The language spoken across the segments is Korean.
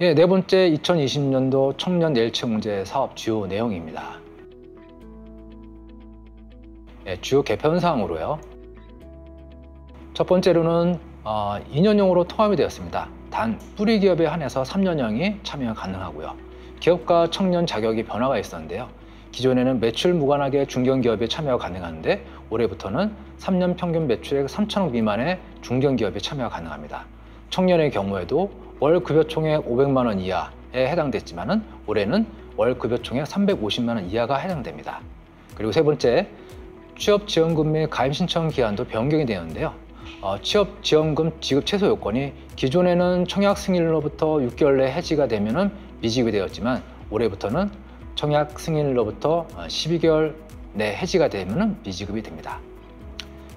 예, 네 번째 2020년도 청년 내일채용제 사업 주요 내용입니다. 예, 주요 개편사항으로요. 첫 번째로는 2년형으로 통합이 되었습니다. 단 뿌리 기업에 한해서 3년형이 참여가 가능하고요. 기업과 청년 자격이 변화가 있었는데요. 기존에는 매출 무관하게 중견기업에 참여가 가능한데 올해부터는 3년 평균 매출액 3천억 미만의 중견기업에 참여가 가능합니다. 청년의 경우에도 월 급여총액 500만 원 이하에 해당됐지만 올해는 월 급여총액 350만 원 이하가 해당됩니다. 그리고 세 번째, 취업지원금 및 가입 신청 기한도 변경이 되는데요. 취업지원금 지급 최소 요건이 기존에는 청약 승인일로부터 6개월 내 해지가 되면 미지급이 되었지만 올해부터는 청약 승인일로부터 12개월 내 해지가 되면 미지급이 됩니다.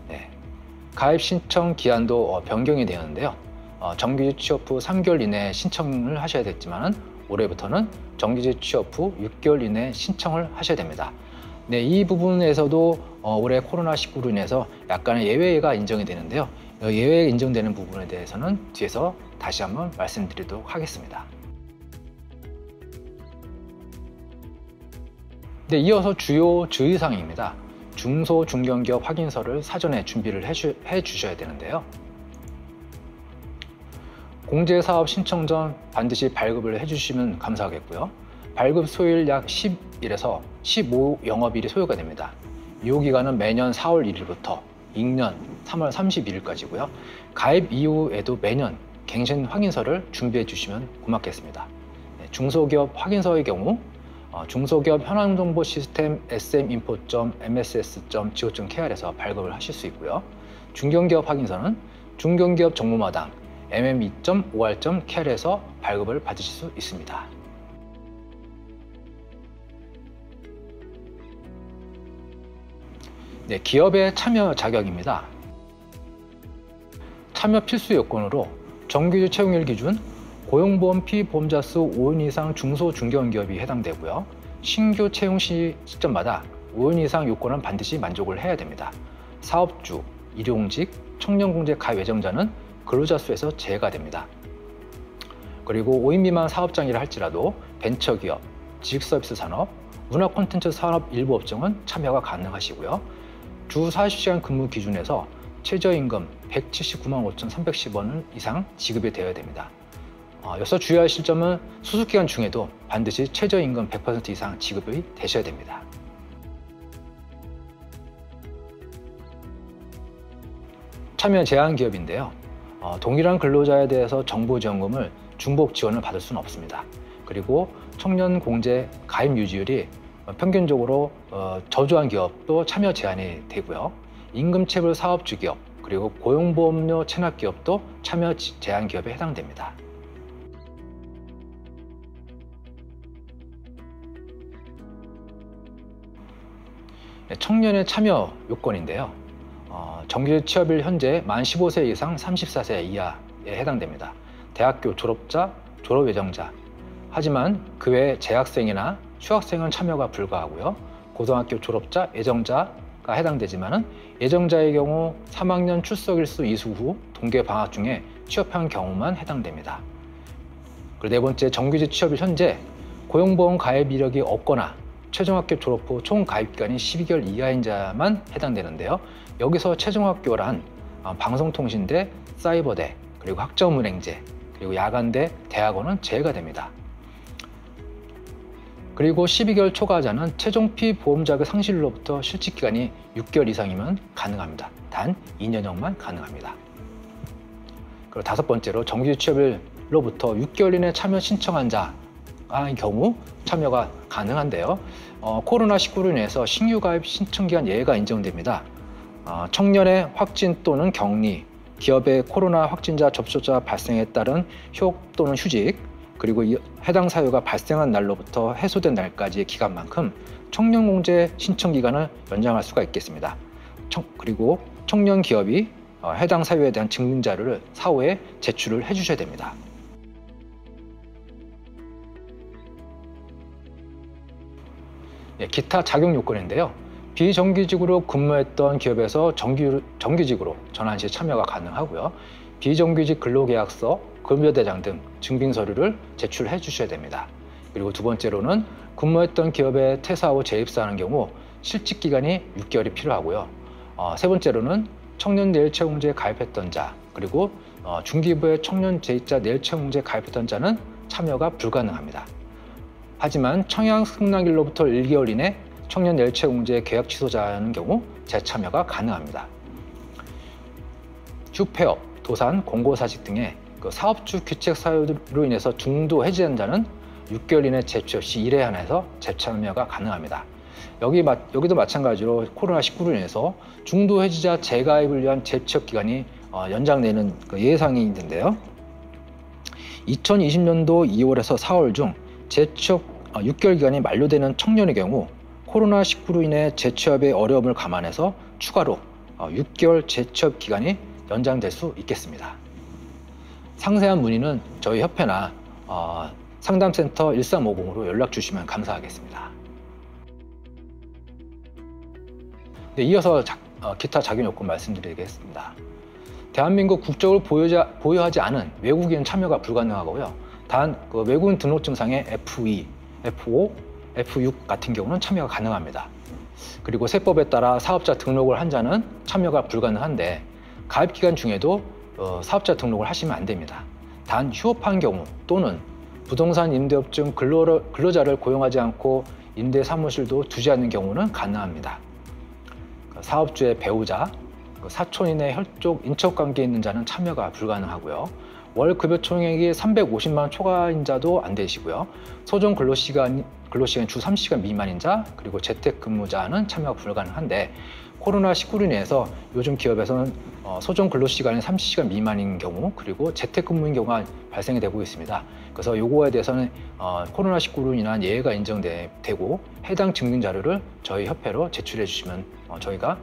네. 가입 신청 기한도 변경이 되었는데요. 정규직 취업 후 3개월 이내에 신청을 하셔야 됐지만 올해부터는 정규직 취업 후 6개월 이내에 신청을 하셔야 됩니다. 네, 이 부분에서도 올해 코로나19로 인해서 약간의 예외가 인정이 되는데요. 예외 인정되는 부분에 대해서는 뒤에서 다시 한번 말씀드리도록 하겠습니다. 네, 이어서 주요 주의사항입니다. 중소, 중견기업 확인서를 사전에 준비를 해 주셔야 되는데요. 공제사업 신청 전 반드시 발급을 해주시면 감사하겠고요. 발급 소요일 약 10일에서 15영업일이 소요가 됩니다. 유효기간은 매년 4월 1일부터 2년 3월 31일까지고요. 가입 이후에도 매년 갱신 확인서를 준비해 주시면 고맙겠습니다. 네, 중소기업 확인서의 경우 중소기업 현황정보 시스템 sminfo.mss.go.kr에서 발급을 하실 수 있고요. 중견기업 확인서는 중견기업 정보마당 mme.or.kr에서 발급을 받으실 수 있습니다. 네, 기업의 참여 자격입니다. 참여 필수 요건으로 정규직 채용일 기준 고용보험 피보험자 수 5인 이상 중소 중견기업이 해당되고요. 신규 채용 시점마다 5인 이상 요건은 반드시 만족을 해야 됩니다. 사업주, 일용직, 청년공제 가입 예정자는 근로자 수에서 제외가 됩니다. 그리고 5인 미만 사업장이라 할지라도 벤처기업, 지식서비스 산업, 문화 콘텐츠 산업 일부 업종은 참여가 가능하시고요. 주 40시간 근무 기준에서 최저임금 179만 5,310원 이상 지급이 되어야 됩니다. 여기서 주의하실 점은 수습기간 중에도 반드시 최저임금 100% 이상 지급이 되셔야 됩니다. 참여 제한 기업인데요. 동일한 근로자에 대해서 정보지원금을 중복 지원을 받을 수는 없습니다. 그리고 청년 공제 가입 유지율이 평균적으로 저조한 기업도 참여 제한이 되고요. 임금체불 사업주 기업 그리고 고용보험료 체납 기업도 참여 제한 기업에 해당됩니다. 청년의 참여 요건인데요. 정규직 취업일 현재 만 15세 이상 34세 이하에 해당됩니다. 대학교 졸업자, 졸업 예정자. 하지만 그 외 재학생이나 휴학생은 참여가 불가하고요. 고등학교 졸업자, 예정자가 해당되지만 예정자의 경우 3학년 출석일수 이수 후 동계 방학 중에 취업한 경우만 해당됩니다. 그리고 네 번째, 정규직 취업일 현재 고용보험 가입 이력이 없거나 최종학교 졸업 후 총 가입기간이 12개월 이하인 자만 해당되는데요. 여기서 최종학교란 방송통신대, 사이버대, 그리고 학점은행제, 그리고 야간대, 대학원은 제외가 됩니다. 그리고 12개월 초과하자는 최종 피보험자격 상실로부터 실직기간이 6개월 이상이면 가능합니다. 단 2년형만 가능합니다. 그리고 다섯 번째로 정규직 취업일로부터 6개월 이내 참여 신청한 자의 경우 참여가 가능한데요. 코로나19로 인해서 신규 가입 신청기간 예외가 인정됩니다. 청년의 확진 또는 격리, 기업의 코로나 확진자 접촉자 발생에 따른 휴업 또는 휴직, 그리고 해당 사유가 발생한 날로부터 해소된 날까지의 기간만큼 청년공제 신청 기간을 연장할 수가 있겠습니다. 그리고 청년 기업이 해당 사유에 대한 증빙자료를 사후에 제출을 해주셔야 됩니다. 기타 자격 요건인데요. 비정규직으로 근무했던 기업에서 정규직으로 전환 시 참여가 가능하고요. 비정규직 근로계약서, 급여대장 등 증빙 서류를 제출해 주셔야 됩니다. 그리고 두 번째로는 근무했던 기업에 퇴사 후 재입사하는 경우 실직 기간이 6개월이 필요하고요. 세 번째로는 청년 내일채용제에 가입했던 자, 그리고 중기부의 청년 재입자 내일채용제에 가입했던 자는 참여가 불가능합니다. 하지만 청약 승낙일로부터 1개월 이내 청년 내일채용제 계약 취소자는 경우 재참여가 가능합니다. 휴폐업, 도산, 공고사직 등의 사업주 규칙 사유로 인해서 중도 해지한 자는 6개월 이내 재취업 시 1회 한해서 재참여가 가능합니다. 여기도 마찬가지로 코로나19로 인해서 중도 해지자 재가입을 위한 재취업 기간이 연장되는 예상이 있는데요. 2020년도 2월에서 4월 중 재취업 6개월 기간이 만료되는 청년의 경우 코로나19로 인해 재취업의 어려움을 감안해서 추가로 6개월 재취업 기간이 연장될 수 있겠습니다. 상세한 문의는 저희 협회나 상담센터 1350으로 연락 주시면 감사하겠습니다. 네, 이어서 기타 자격 요건 말씀드리겠습니다. 대한민국 국적을 보유하지 않은 외국인 참여가 불가능하고요. 단 외국인 등록증상의 F2, F5, F6 같은 경우는 참여가 가능합니다. 그리고 세법에 따라 사업자 등록을 한 자는 참여가 불가능한데 가입기간 중에도 사업자 등록을 하시면 안 됩니다. 단 휴업한 경우 또는 부동산 임대업중 근로자를 고용하지 않고 임대 사무실도 두지 않는 경우는 가능합니다. 사업주의 배우자, 사촌인의 혈족, 인척관계에 있는 자는 참여가 불가능하고요. 월 급여 총액이 350만 원 초과인 자도 안 되시고요. 소정 근로시간 주 30시간 미만인 자, 그리고 재택근무자는 참여가 불가능한데 코로나19로 인해서 요즘 기업에서는 소정 근로시간이 30시간 미만인 경우, 그리고 재택근무인 경우가 발생이 되고 있습니다. 그래서 요거에 대해서는 코로나19로 인한 예외가 인정되고 해당 증빙 자료를 저희 협회로 제출해 주시면 저희가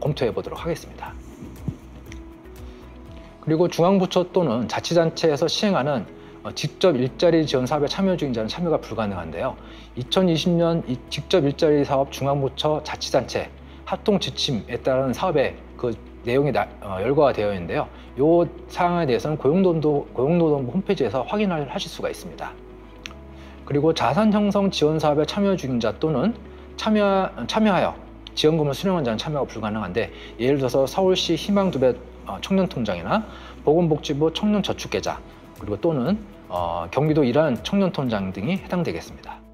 검토해 보도록 하겠습니다. 그리고 중앙부처 또는 자치단체에서 시행하는 직접 일자리 지원 사업에 참여 중인 자는 참여가 불가능한데요. 2020년 직접 일자리 사업 중앙부처 자치단체 합동 지침에 따른 사업의 내용이 열거가 되어 있는데요. 이 사항에 대해서는 고용노동부 홈페이지에서 확인을 하실 수가 있습니다. 그리고 자산 형성 지원 사업에 참여 중인 자 또는 참여하여 지원금을 수령한 자는 참여가 불가능한데, 예를 들어서 서울시 희망두배 청년통장이나 보건복지부 청년저축계좌, 그리고 또는 경기도 일한 청년통장 등이 해당되겠습니다.